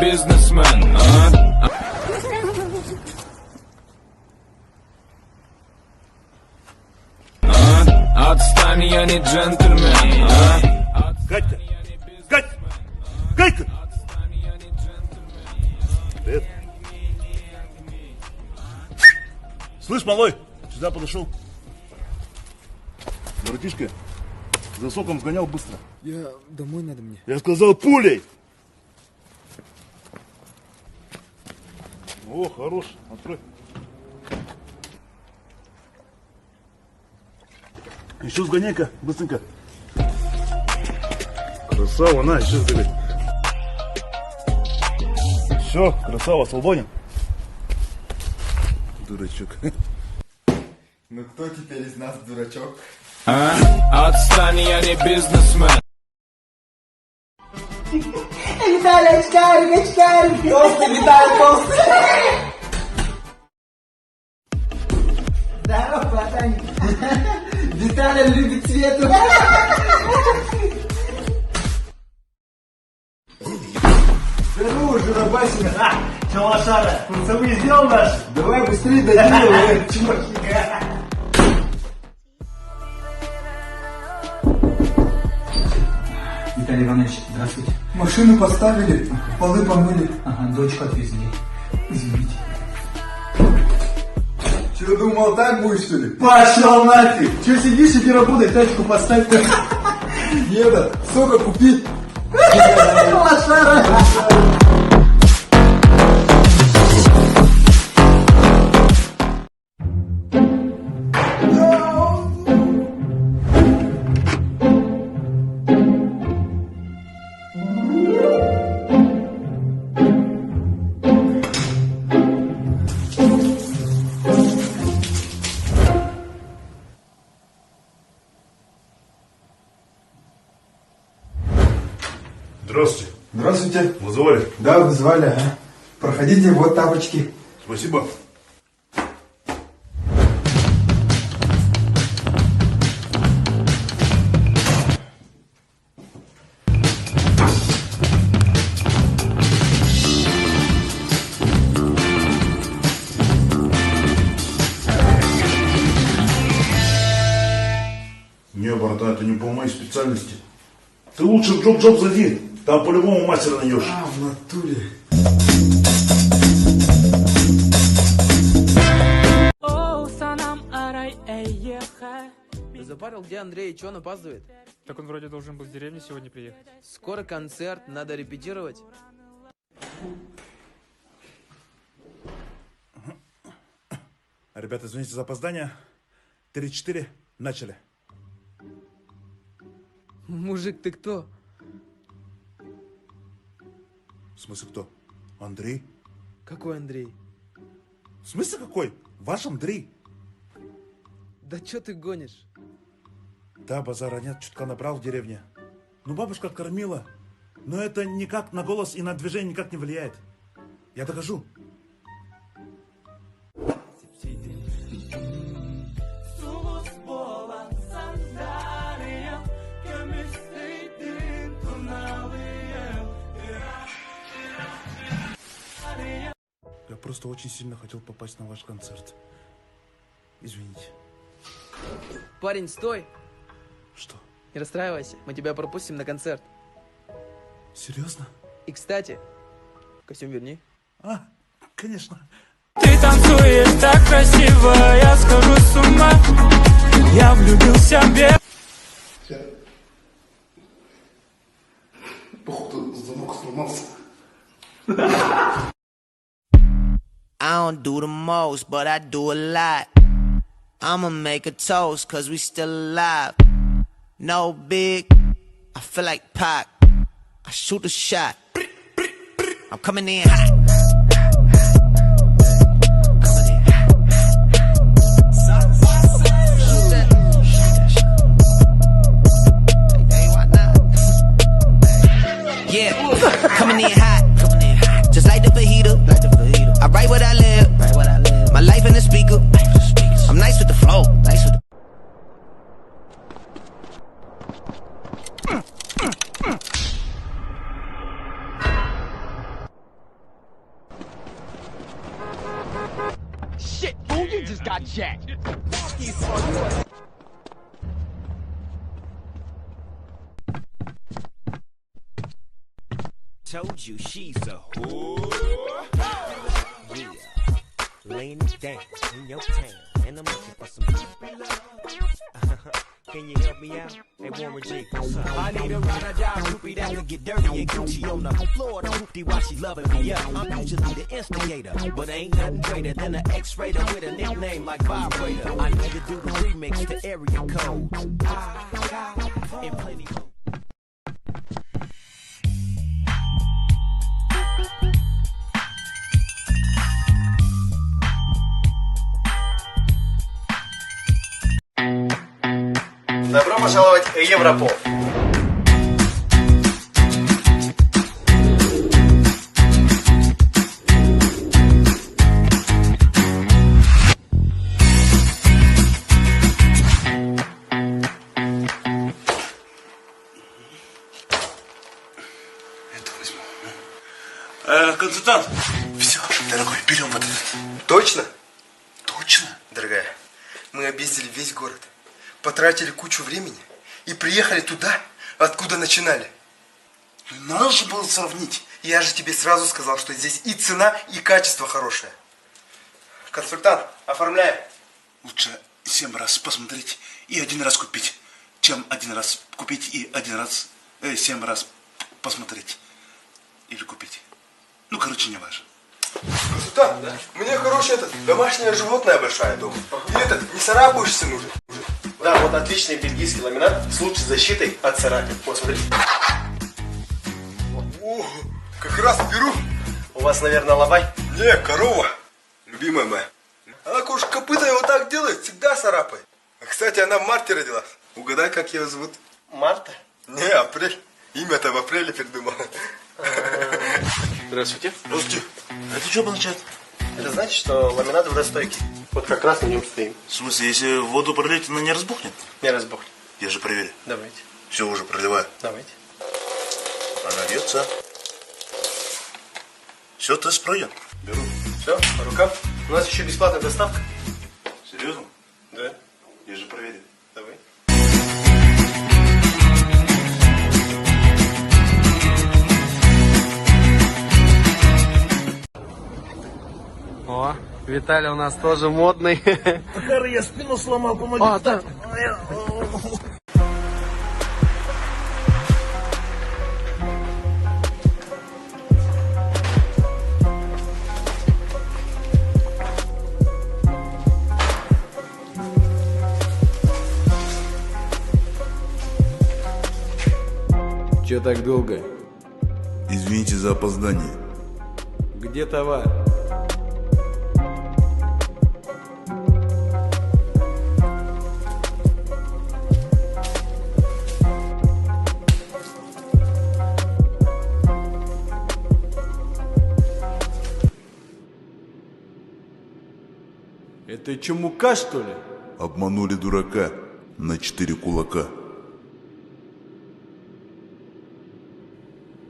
бизнесмен. Отстань, я не джентльмен. Катька! Катька! Катька! Привет. Слышь, малой, сюда подошел. Братишка, за соком сгонял быстро. Я домой надо мне. Я сказал, пулей! О, хорош, открой. Еще сгоняй-ка, быстренько. Красава, на, еще сгоняй. Все, красава, свободен. Дурачок. Ну кто теперь из нас дурачок? Отстань, я не бизнесмен. Виталий, очкарик, очкарик. Толстый, Виталий, толстый. Здорово, братан. Виталий любит Свету. Здорово, жиробасина. Че, лошара, курсовые сделал наш? Давай быстрее доделай, чувачника. Виталий Иванович, здравствуйте. Машину поставили, полы помыли. Ага, дочку отвезли. Извините. Че, думал, так будешь, что ли? Пошел нафиг! Че сидишь, иди работай, тачку поставь. Еда, сока купи. Лошара. Здравствуйте. Здравствуйте. Вызывали? Да, вызывали, ага. Проходите, вот тапочки. Спасибо. Не, братан, это не по моей специальности. Ты лучше в джоб-джоб зайди. Там по-любому мастера найдешь. А, в натуре. Ты запарил, где Андрей и че он опаздывает? Так он вроде должен был в деревню сегодня приехать. Скоро концерт, надо репетировать. Ребята, извините за опоздание. 3-4, начали. Мужик, ты кто? В смысле кто? Андрей? Какой Андрей? В смысле какой? Ваш Андрей. Да че ты гонишь? Да, базара нет, чутка набрал в деревне. Ну, бабушка откормила. Но это никак на голос и на движение никак не влияет. Я докажу. Я просто очень сильно хотел попасть на ваш концерт. Извините. Парень, стой! Что? Не расстраивайся, мы тебя пропустим на концерт. Серьезно? И, кстати, костюм верни. А, конечно. Ты танцуешь так красиво, я схожу с ума. Я влюбился в бег. Походу, замок сломался. I don't do the most, but I do a lot. I'ma make a toast, cause we still alive. No big, I feel like Pac. I shoot a shot. I'm coming in hot. Coming in hot. Shoot that. Hey, why not? Yeah, coming in hot. Just like the fajita. I write what I live. My life in the speaker. I'm nice with the flow. Nice with the Told you she's a whore. Yeah, laying it down in your town, and I'm looking for some Can you help me out? Hey, Warren G, what's up? I need a ride or die groupie that can get dirty and Gucci on the floor. The hoopty while she loving me up. I'm usually the instigator, but ain't nothing greater than an X-rater with a nickname like Vibrator. I need to do the remix to area codes. And plenty more. Добро пожаловать в Европол. Это возьму. Консультант. Все, дорогой, берем вот этот. Точно? Точно? Дорогая, мы объездили весь город, потратили кучу времени и приехали туда, откуда начинали. Надо же было сравнить. Я же тебе сразу сказал, что здесь и цена, и качество хорошее. Консультант, оформляем. Лучше 7 раз посмотреть и 1 раз купить, чем 1 раз купить и 7 раз посмотреть. Или купить. Ну, короче, не важно. Консультант, мне хорошее домашнее животное большое дома. И не царапаешься нужен. Да, вот отличный бельгийский ламинат с лучшей защитой от царапин. Вот, смотрите. О, как раз беру. У вас, наверное, лавай? Не, корова. Любимая моя. Она кожа копыта вот так делает, всегда царапает. Кстати, она в марте родилась. Угадай, как ее зовут? Марта? Не, апрель. Имя-то в апреле придумал. Здравствуйте. Здравствуйте. Это что означает? Это значит, что ламинат водостойкий. Вот как раз на нем стоим. В смысле, если воду пролить, она не разбухнет? Не разбухнет. Я же проверю. Давайте. Все, уже проливаю. Давайте. Она льется. Все, тест пройден. Беру. Все, по рукам. У нас еще бесплатная доставка. Серьезно? Да. Я же проверю. Давай. О, Виталий у нас тоже модный. Кары, я спину сломал, помоги. Да. Че так долго? Извините за опоздание. Где товар? Это че, мука, что ли? Обманули дурака на 4 кулака.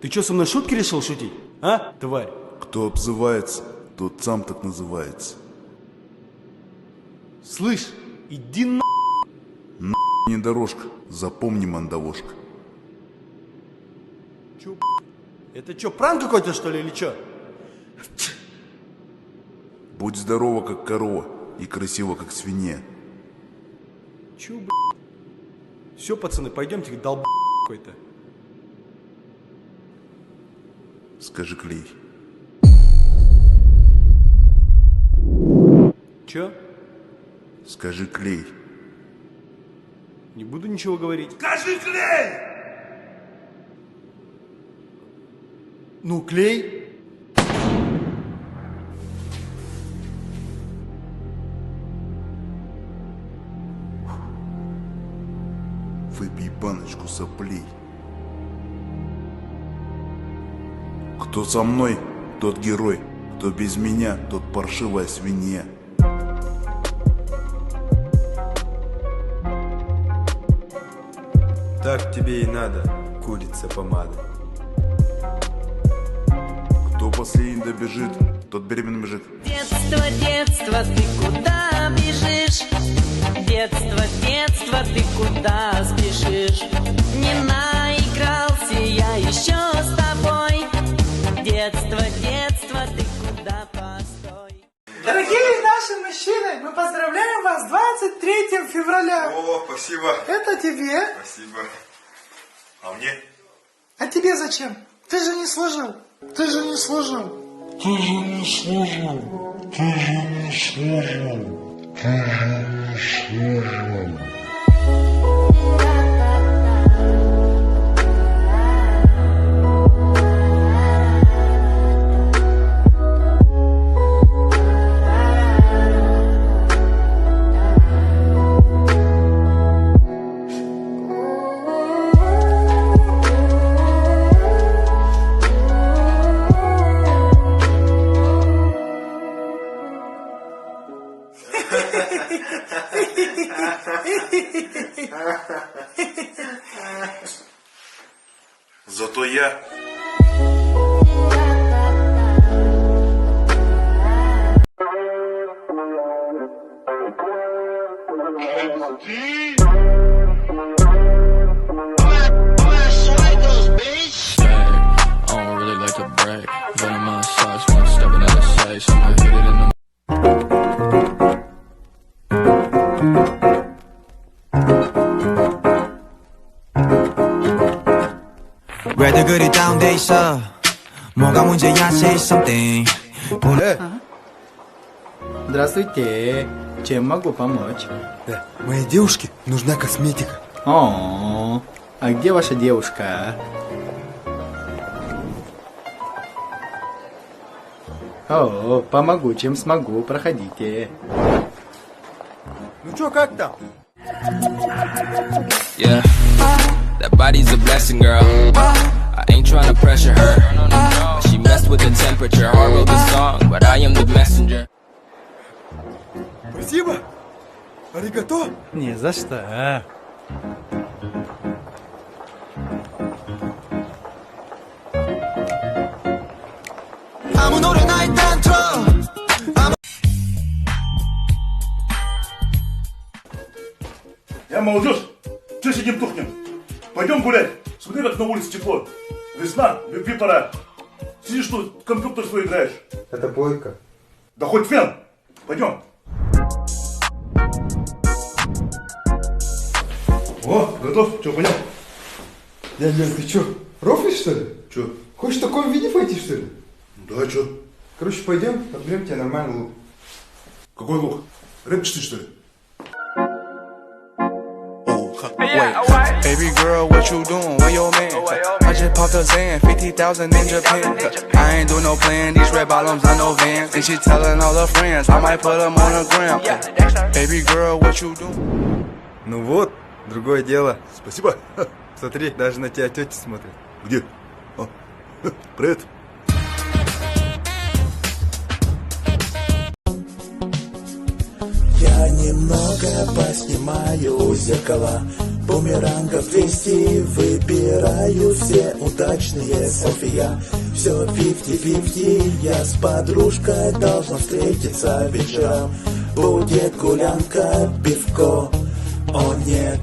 Ты что, со мной шутки решил шутить? А, тварь? Кто обзывается, тот сам так называется. Слышь, иди на... Не дорожка, запомни, мандавошка. Чё, это что, пранк какой-то, что ли, или что? Будь здорова, как корова, и красива, как свинья. Чё, Все, пацаны, пойдемте, долб какой-то. Скажи клей. Чё? Скажи клей. Не буду ничего говорить. Скажи клей! Ну, клей. Выпей баночку соплей. Кто со мной, тот герой. Кто без меня, тот паршивая свинья. Так тебе и надо, курица помада. Кто последний добежит, тот беременный бежит. Детство, детство, ты куда бежишь? Детство, детство, ты куда спешишь? Не наигрался я еще с тобой. Детство, детство, ты куда постой? Дорогие наши мужчины, мы поздравляем вас с 23 февраля. О, спасибо. Это тебе. Спасибо. А мне? А тебе зачем? Ты же не служил. Ты же не служил. Ты же не служил. Ты же не служил. Ты же не служил. Зато я... 왜들 그리 다운돼 있어 뭐가 문제야 say something. Здравствуйте. Чем могу помочь? Моей девушке нужна косметика. О, а где ваша девушка? О, помогу, чем смогу, проходите. Ну чё, как там? Yeah, that body's a blessing, girl. I ain't tryna pressure her. She messed with the temperature. I wrote the song, but I am the messenger. Спасибо. Аригато. Не за что. 아무 노래나 일단 틀어. Молодежь, что сидим тухнем? Пойдем гулять. Смотри, как на улице тепло. Весна, любви пора. Сидишь тут, компьютер свой играешь. Это бойко. Да хоть фен. Пойдем. О, готов? Что, понял? Дядя, ты чё, рофлишь, что ли? Че? Хочешь в таком виде пойти, что ли? Да, что? Короче, пойдем, подберем тебе нормальный лук. Какой лук? Рэпишь ты, что ли? Wait, baby girl, what you doing? Where your man? I just popped a Zan, 50,000 in Japan. I ain't do no plan, these red bottoms, I know Vans. And she telling all her friends, I might put them on the gram. Baby girl, what you doing? Ну вот, другое дело. Спасибо. Смотри, даже на тебя тети смотрят. Где? О, привет. Я немного поснимаю зеркала, бумерангов 200 выбираю все удачные селфи. Все 50-50, я с подружкой должна встретиться вечером. Будет гулянка, пивко, о нет,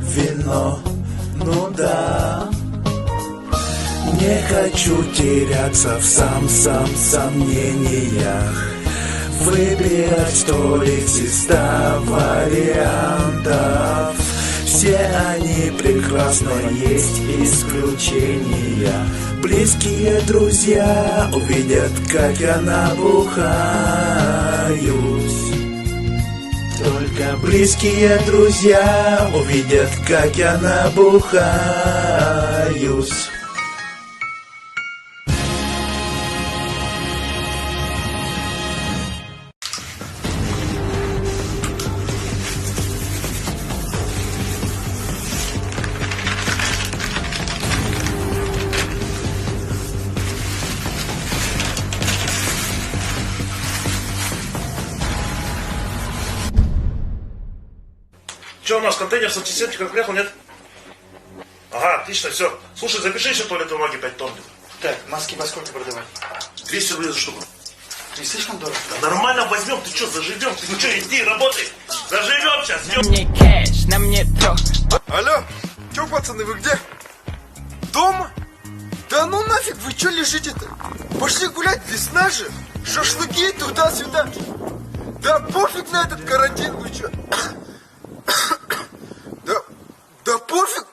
вино, ну да. Не хочу теряться в сомнениях, выбирать столик из 100 вариантов. Все они прекрасны, есть исключения. Близкие друзья увидят, как я набухаюсь. Только близкие друзья увидят, как я набухаюсь. Че у нас, контейнер с антисептиком приехал, нет? Ага, отлично, все. Слушай, запиши еще туалетной бумаги 5 тонн. Так, маски по сколько продавать? 200 рублей за штуку. Не слишком дорого? Да нормально возьмем, ты что, заживем? Ты что, иди, работай. Заживем сейчас. На мне кэш, на мне трох. Алло, чё, пацаны, вы где? Дома? Да ну нафиг, вы чё лежите-то? Пошли гулять, весна же. Шашлыки туда-сюда. Да пофиг на этот карантин, вы чё? Да пофиг.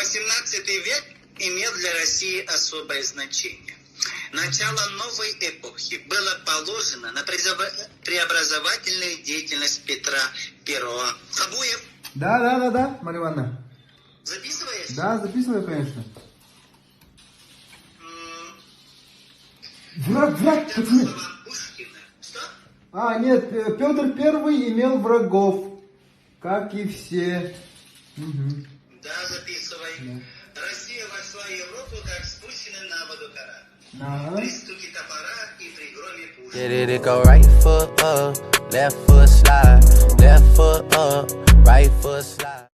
XVIII век имел для России особое значение. Начало новой эпохи было положено на преобразовательную деятельность Петра I. Хабуев. Да, Марья Ивановна. Записываешь? Да, записываю, конечно. Враг, пацаны. А, нет, Петр I имел врагов, как и все. Угу. Да, записывай. Да. Россия вошла в Европу, как спущенный на воду корабль. Ага. При стуке топора и при громе пушки. Did it go right foot up, left foot slide, left foot up, right foot slide.